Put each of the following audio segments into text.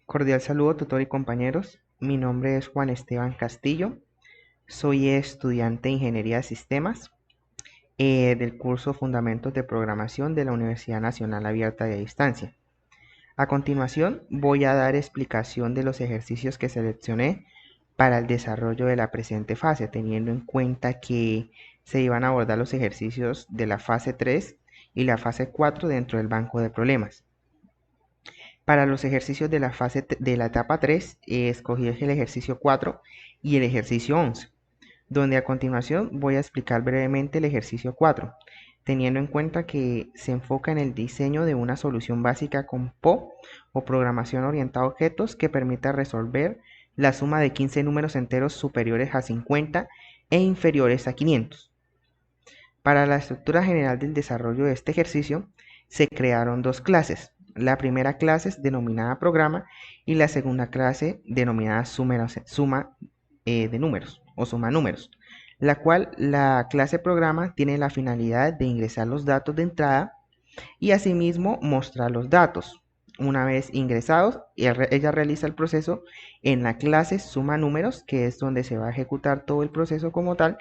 Cordial saludo, tutor y compañeros. Mi nombre es Juan Esteban Castillo. Soy estudiante de Ingeniería de Sistemas del curso Fundamentos de Programación de la Universidad Nacional Abierta de Distancia. A continuación, voy a dar explicación de los ejercicios que seleccioné para el desarrollo de la presente fase, teniendo en cuenta que se iban a abordar los ejercicios de la fase 3 y la fase 4 dentro del banco de problemas. Para los ejercicios de de la etapa 3, escogí el ejercicio 4 y el ejercicio 11, donde a continuación voy a explicar brevemente el ejercicio 4, teniendo en cuenta que se enfoca en el diseño de una solución básica con PO o programación orientada a objetos que permita resolver la suma de 15 números enteros superiores a 50 e inferiores a 500. Para la estructura general del desarrollo de este ejercicio, se crearon dos clases. La primera clase es denominada programa y la segunda clase denominada suma de números o suma números, la cual la clase programa tiene la finalidad de ingresar los datos de entrada y asimismo mostrar los datos. Una vez ingresados, ella realiza el proceso en la clase suma números, que es donde se va a ejecutar todo el proceso como tal,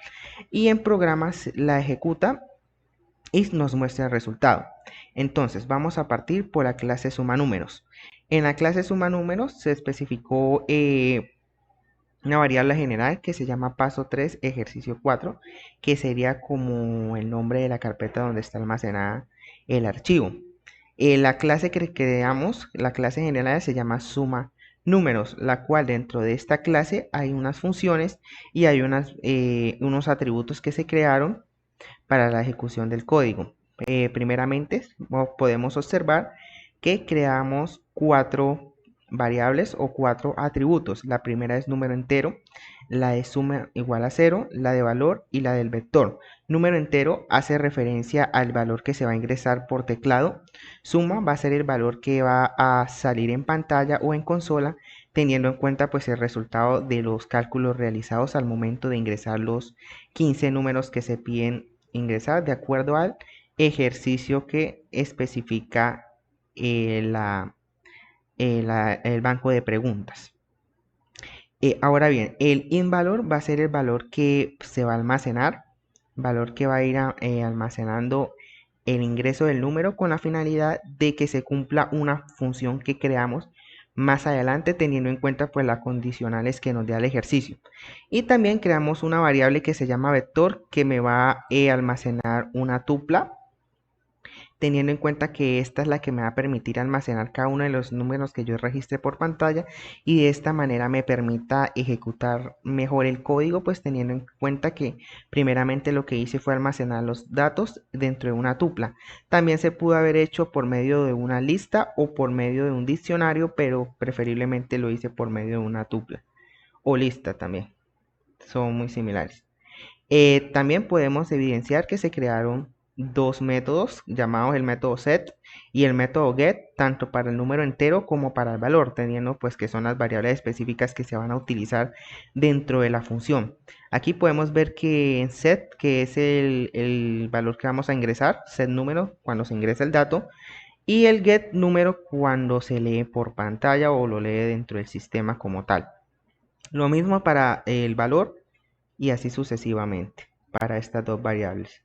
y en programas la ejecuta y nos muestra el resultado. Entonces vamos a partir por la clase suma números. En la clase suma números se especificó una variable general que se llama paso 3 ejercicio 4, que sería como el nombre de la carpeta donde está almacenada el archivo. La clase que creamos, la clase general, se llama suma números, la cual dentro de esta clase hay unas funciones y hay unos atributos que se crearon para la ejecución del código. Primeramente, podemos observar que creamos cuatro variables o cuatro atributos. La primera es número entero, la de suma igual a 0, la de valor y la del vector. Número entero hace referencia al valor que se va a ingresar por teclado. Suma va a ser el valor que va a salir en pantalla o en consola, teniendo en cuenta pues el resultado de los cálculos realizados al momento de ingresar los 15 números que se piden ingresar de acuerdo al ejercicio que especifica el banco de preguntas. Ahora bien, el invalor va a ser el valor que se va a almacenar, valor que va a ir almacenando el ingreso del número con la finalidad de que se cumpla una función que creamos más adelante, teniendo en cuenta pues las condicionales que nos da el ejercicio. Y también creamos una variable que se llama vector, que me va a almacenar una tupla, teniendo en cuenta que esta es la que me va a permitir almacenar cada uno de los números que yo registre por pantalla, y de esta manera me permita ejecutar mejor el código, pues teniendo en cuenta que primeramente lo que hice fue almacenar los datos dentro de una tupla. También se pudo haber hecho por medio de una lista o por medio de un diccionario, pero preferiblemente lo hice por medio de una tupla o lista también. Son muy similares. También podemos evidenciar que se crearon dos métodos llamados el método set y el método get, tanto para el número entero como para el valor, teniendo pues que son las variables específicas que se van a utilizar dentro de la función. Aquí podemos ver que en set, que es el valor que vamos a ingresar, set número cuando se ingresa el dato, y el get número cuando se lee por pantalla o lo lee dentro del sistema como tal. Lo mismo para el valor y así sucesivamente para estas dos variables.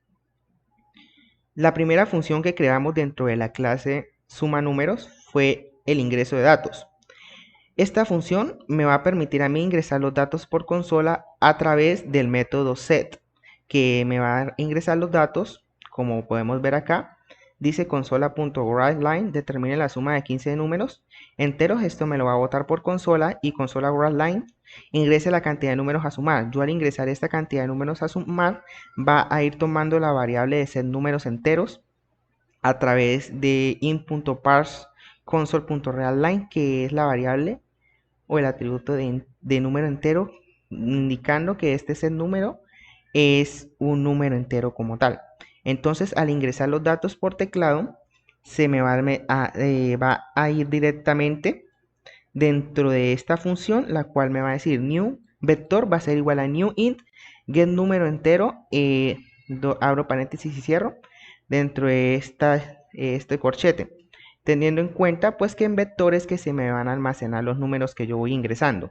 La primera función que creamos dentro de la clase suma números fue el ingreso de datos. Esta función me va a permitir a mí ingresar los datos por consola a través del método set, que me va a ingresar los datos, como podemos ver acá. Dice consola.writeLine determine la suma de 15 números enteros. Esto me lo va a botar por consola, y consola.writeLine ingrese la cantidad de números a sumar. Yo al ingresar esta cantidad de números a sumar, va a ir tomando la variable de set números enteros a través de in.parse console.readline, que es la variable o el atributo de número entero, indicando que este set número es un número entero como tal. Entonces, al ingresar los datos por teclado, se me va a ir directamente dentro de esta función, la cual me va a decir new vector va a ser igual a new int get número entero, abro paréntesis y cierro, dentro de este corchete, teniendo en cuenta pues que en vectores que se me van a almacenar los números que yo voy ingresando.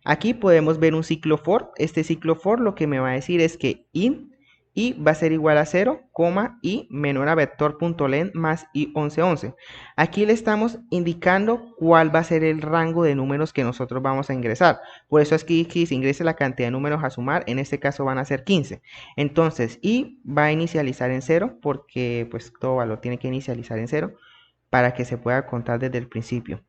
Aquí podemos ver un ciclo for. Este ciclo for lo que me va a decir es que int y va a ser igual a 0, y menor a vector.len más i1111. Aquí le estamos indicando cuál va a ser el rango de números que nosotros vamos a ingresar. Por eso es que aquí se ingrese la cantidad de números a sumar, en este caso van a ser 15. Entonces, i va a inicializar en 0 porque pues todo valor tiene que inicializar en 0 para que se pueda contar desde el principio.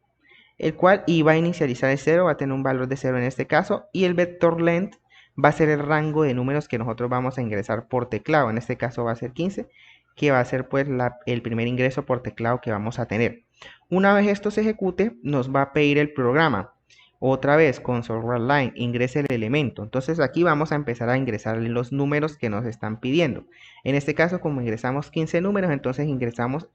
El cual i va a inicializar en 0, va a tener un valor de 0 en este caso, y el vector length va a ser el rango de números que nosotros vamos a ingresar por teclado. En este caso va a ser 15, que va a ser pues el primer ingreso por teclado que vamos a tener. Una vez esto se ejecute, nos va a pedir el programa. Otra vez, console.writeLine, ingrese el elemento. Entonces aquí vamos a empezar a ingresar los números que nos están pidiendo. En este caso, como ingresamos 15 números, entonces ingresamos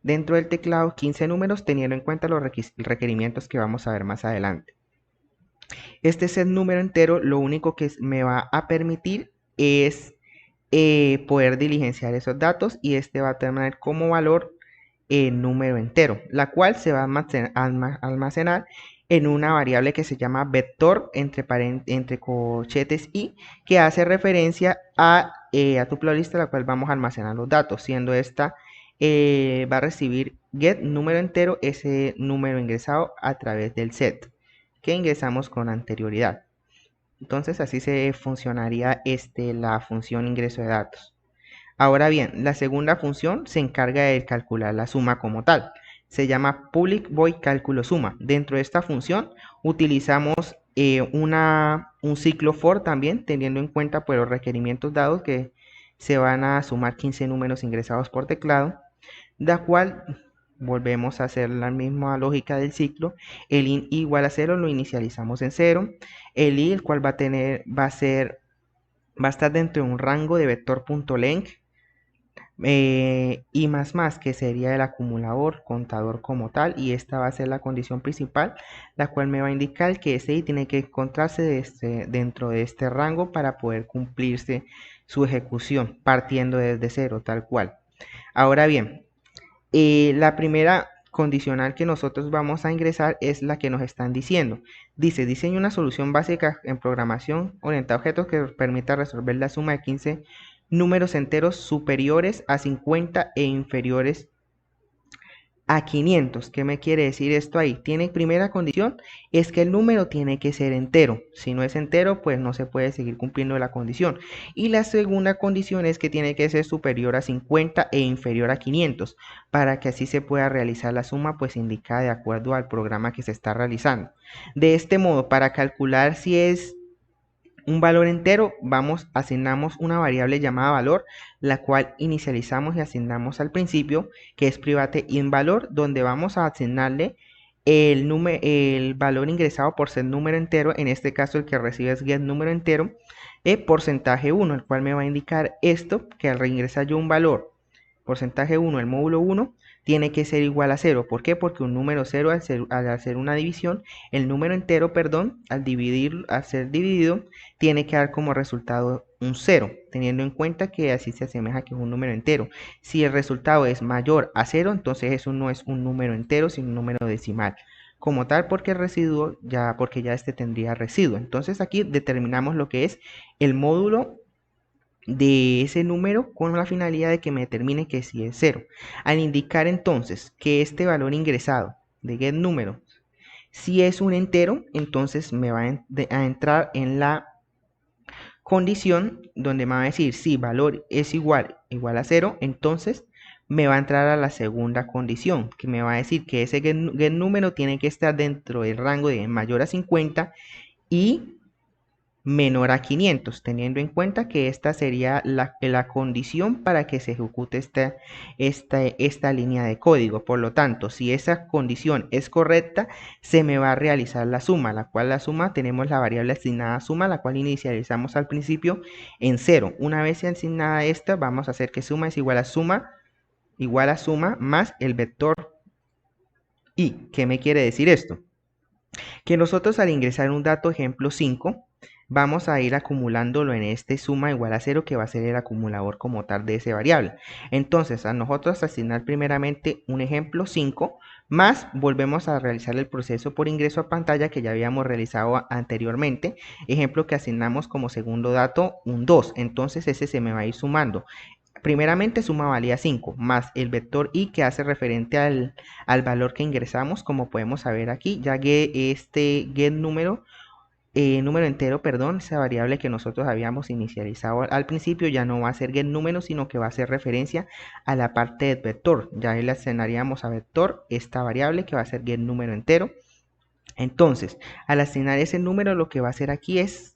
dentro del teclado 15 números, teniendo en cuenta los requerimientos que vamos a ver más adelante. Este set número entero lo único que me va a permitir es poder diligenciar esos datos, y este va a tener como valor el número entero, la cual se va a almacenar en una variable que se llama vector entre corchetes i, que hace referencia a tuple lista, la cual vamos a almacenar los datos, siendo esta va a recibir get número entero, ese número ingresado a través del set que ingresamos con anterioridad. Entonces así se funcionaría la función ingreso de datos. Ahora bien, la segunda función se encarga de calcular la suma como tal. Se llama public void cálculo suma. Dentro de esta función utilizamos un ciclo for también, teniendo en cuenta pues, los requerimientos dados que se van a sumar 15 números ingresados por teclado, la cual volvemos a hacer la misma lógica del ciclo. El int igual a 0 lo inicializamos en 0. El i, el cual va a estar dentro de un rango de vector.length, y más que sería el acumulador contador como tal, y esta va a ser la condición principal, la cual me va a indicar que ese i tiene que encontrarse dentro de este rango para poder cumplirse su ejecución partiendo desde 0 tal cual. Ahora bien, la primera condicional que nosotros vamos a ingresar es la que nos están diciendo. Dice, diseña una solución básica en programación orientada a objetos que permita resolver la suma de 15 números enteros superiores a 50 e inferiores a 500. ¿Qué me quiere decir esto ahí? Tiene primera condición, es que el número tiene que ser entero. Si no es entero, pues no se puede seguir cumpliendo la condición. Y la segunda condición es que tiene que ser superior a 50 e inferior a 500, para que así se pueda realizar la suma pues indicada de acuerdo al programa que se está realizando. De este modo, para calcular si es un valor entero, asignamos una variable llamada valor, la cual inicializamos y asignamos al principio, que es private inValor, donde vamos a asignarle el valor ingresado por ser número entero. En este caso el que recibe es get número entero, porcentaje 1, el cual me va a indicar esto, que al reingresar yo un valor porcentaje 1, el módulo 1, tiene que ser igual a 0. ¿Por qué? Porque un número 0 al hacer una división, el número entero, perdón, al ser dividido, tiene que dar como resultado un 0, teniendo en cuenta que así se asemeja que es un número entero. Si el resultado es mayor a 0, entonces eso no es un número entero, sino un número decimal. Como tal, porque ya este tendría residuo. Entonces aquí determinamos lo que es el módulo de ese número con la finalidad de que me determine que si es 0. Al indicar entonces que este valor ingresado de get número si es un entero, entonces me va a entrar en la condición donde me va a decir si valor es igual a 0, entonces me va a entrar a la segunda condición, que me va a decir que ese get número tiene que estar dentro del rango de mayor a 50 y menor a 500, teniendo en cuenta que esta sería la condición para que se ejecute esta línea de código. Por lo tanto, si esa condición es correcta, se me va a realizar la suma, la cual la suma tenemos la variable asignada suma, la cual inicializamos al principio en 0. Una vez asignada esta, vamos a hacer que suma es igual a suma más el vector i. ¿Qué me quiere decir esto? Que nosotros al ingresar un dato ejemplo 5, vamos a ir acumulándolo en este suma igual a 0, que va a ser el acumulador como tal de ese variable. Entonces, a nosotros asignar primeramente un ejemplo 5, más volvemos a realizar el proceso por ingreso a pantalla que ya habíamos realizado anteriormente. Ejemplo que asignamos como segundo dato un 2, entonces ese se me va a ir sumando. Primeramente suma valía 5 más el vector i que hace referente al valor que ingresamos, como podemos saber aquí, ya que este get número entero, perdón, esa variable que nosotros habíamos inicializado al principio ya no va a ser get número, sino que va a hacer referencia a la parte del vector. Ya le asignaríamos a vector esta variable que va a ser get número entero. Entonces, al asignar ese número, lo que va a hacer aquí es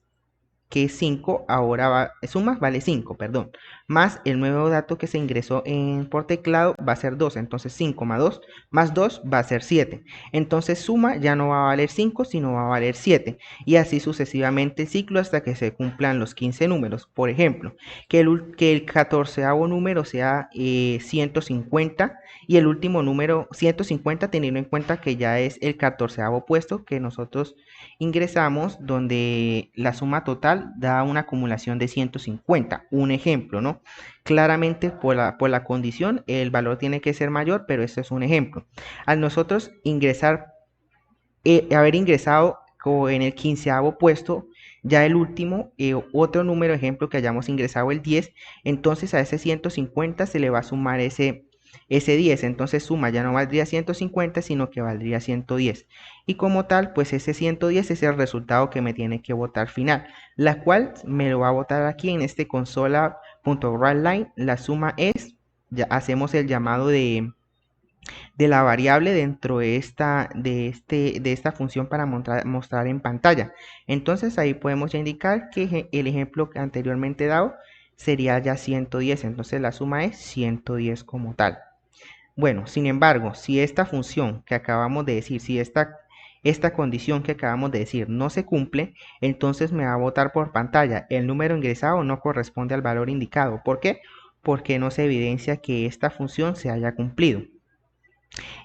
que 5 ahora suma vale 5, perdón, más el nuevo dato que se ingresó por teclado va a ser 2, entonces 5 más 2 va a ser 7, entonces suma ya no va a valer 5, sino va a valer 7, y así sucesivamente el ciclo hasta que se cumplan los 15 números. Por ejemplo, que el 14º número sea 150 y el último número 150, teniendo en cuenta que ya es el 14º puesto que nosotros ingresamos, donde la suma total da una acumulación de 150. Un ejemplo, ¿no? Claramente por la condición el valor tiene que ser mayor, pero este es un ejemplo. Al nosotros haber ingresado en el 15º puesto, ya el último, otro número ejemplo que hayamos ingresado el 10, entonces a ese 150 se le va a sumar ese 10, entonces suma ya no valdría 150, sino que valdría 110. Y como tal, pues ese 110 es el resultado que me tiene que botar final, la cual me lo va a botar aquí en este consola.writeLine. La suma es, ya hacemos el llamado de la variable dentro de esta función para mostrar en pantalla. Entonces ahí podemos ya indicar que el ejemplo que anteriormente dado sería ya 110, entonces la suma es 110 como tal. Bueno, sin embargo, si esta función que acabamos de decir, si esta condición que acabamos de decir no se cumple, entonces me va a botar por pantalla el número ingresado no corresponde al valor indicado. ¿Por qué? Porque no se evidencia que esta función se haya cumplido.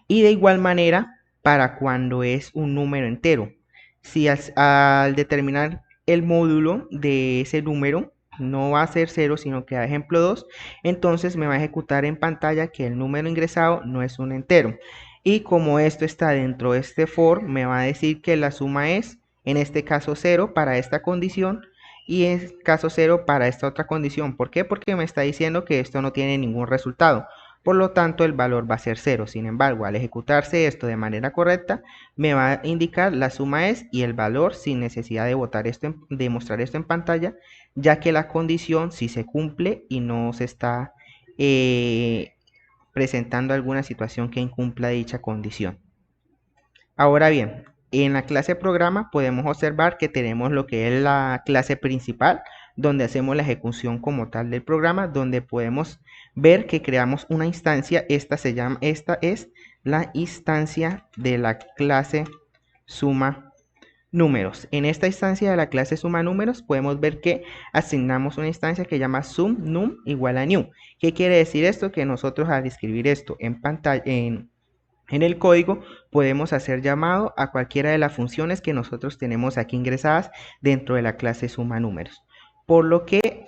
Y de igual manera, para cuando es un número entero, si al determinar el módulo de ese número no va a ser 0, sino que da ejemplo 2, entonces me va a ejecutar en pantalla que el número ingresado no es un entero. Y como esto está dentro de este for, me va a decir que la suma es, en este caso 0 para esta condición, y en caso 0 para esta otra condición. ¿Por qué? Porque me está diciendo que esto no tiene ningún resultado. Por lo tanto, el valor va a ser 0. Sin embargo, al ejecutarse esto de manera correcta, me va a indicar la suma es y el valor sin necesidad de mostrar esto en pantalla, ya que la condición sí se cumple y no se está presentando alguna situación que incumpla dicha condición. Ahora bien, en la clase programa podemos observar que tenemos lo que es la clase principal, donde hacemos la ejecución como tal del programa, donde podemos ver que creamos una instancia. Esta es la instancia de la clase suma números. En esta instancia de la clase suma números podemos ver que asignamos una instancia que llama sum num igual a new. ¿Qué quiere decir esto? Que nosotros al escribir esto en pantalla, en el código podemos hacer llamado a cualquiera de las funciones que nosotros tenemos aquí ingresadas dentro de la clase suma números. Por lo que,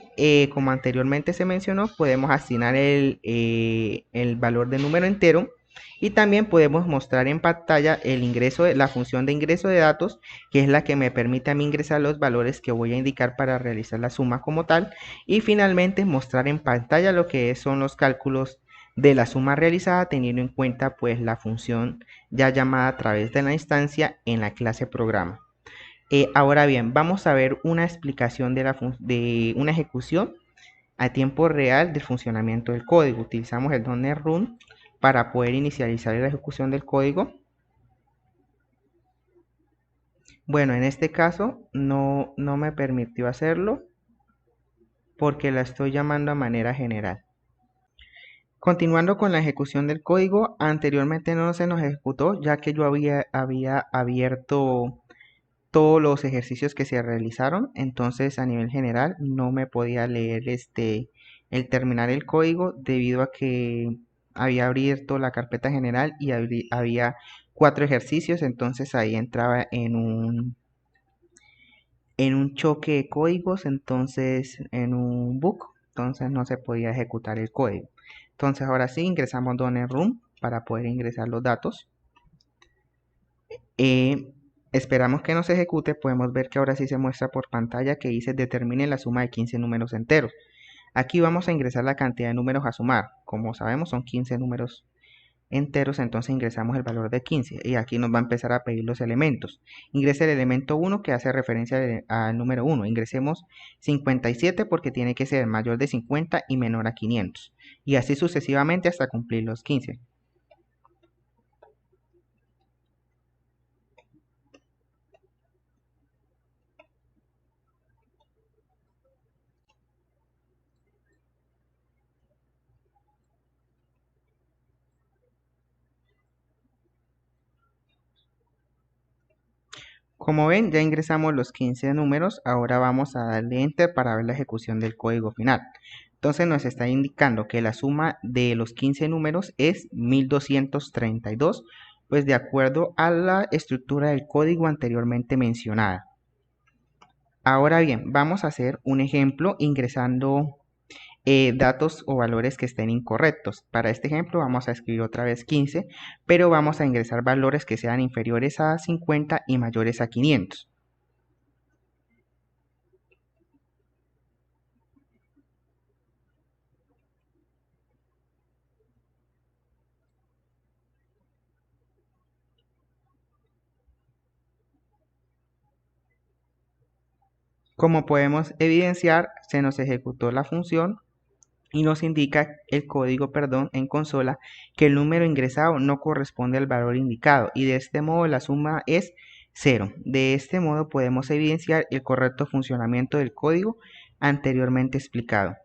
como anteriormente se mencionó, podemos asignar el valor de número entero y también podemos mostrar en pantalla la función de ingreso de datos, que es la que me permite a mí ingresar los valores que voy a indicar para realizar la suma como tal, y finalmente mostrar en pantalla lo que son los cálculos de la suma realizada, teniendo en cuenta pues la función ya llamada a través de la instancia en la clase programa. Ahora bien, vamos a ver una explicación de una ejecución a tiempo real del funcionamiento del código. Utilizamos el .NET Run para poder inicializar la ejecución del código. Bueno, en este caso no me permitió hacerlo porque la estoy llamando a manera general. Continuando con la ejecución del código, anteriormente no se nos ejecutó ya que yo había abierto todos los ejercicios que se realizaron, entonces a nivel general no me podía leer el terminar el código debido a que había abierto la carpeta general y había 4 ejercicios, entonces ahí entraba en un choque de códigos, entonces en un bug, entonces no se podía ejecutar el código. Entonces ahora sí ingresamos Donner Room para poder ingresar los datos. Esperamos que nos ejecute. Podemos ver que ahora sí se muestra por pantalla que dice determine la suma de 15 números enteros. Aquí vamos a ingresar la cantidad de números a sumar. Como sabemos son 15 números enteros, entonces ingresamos el valor de 15 y aquí nos va a empezar a pedir los elementos. Ingrese el elemento 1 que hace referencia al número 1. Ingresemos 57 porque tiene que ser mayor de 50 y menor a 500. Y así sucesivamente hasta cumplir los 15. Como ven, ya ingresamos los 15 números. Ahora vamos a darle Enter para ver la ejecución del código final. Entonces nos está indicando que la suma de los 15 números es 1232, pues de acuerdo a la estructura del código anteriormente mencionada. Ahora bien, vamos a hacer un ejemplo ingresando datos o valores que estén incorrectos. Para este ejemplo vamos a escribir otra vez 15, pero vamos a ingresar valores que sean inferiores a 50 y mayores a 500. Como podemos evidenciar, se nos ejecutó la función y nos indica el código, en consola que el número ingresado no corresponde al valor indicado y de este modo la suma es 0. De este modo podemos evidenciar el correcto funcionamiento del código anteriormente explicado.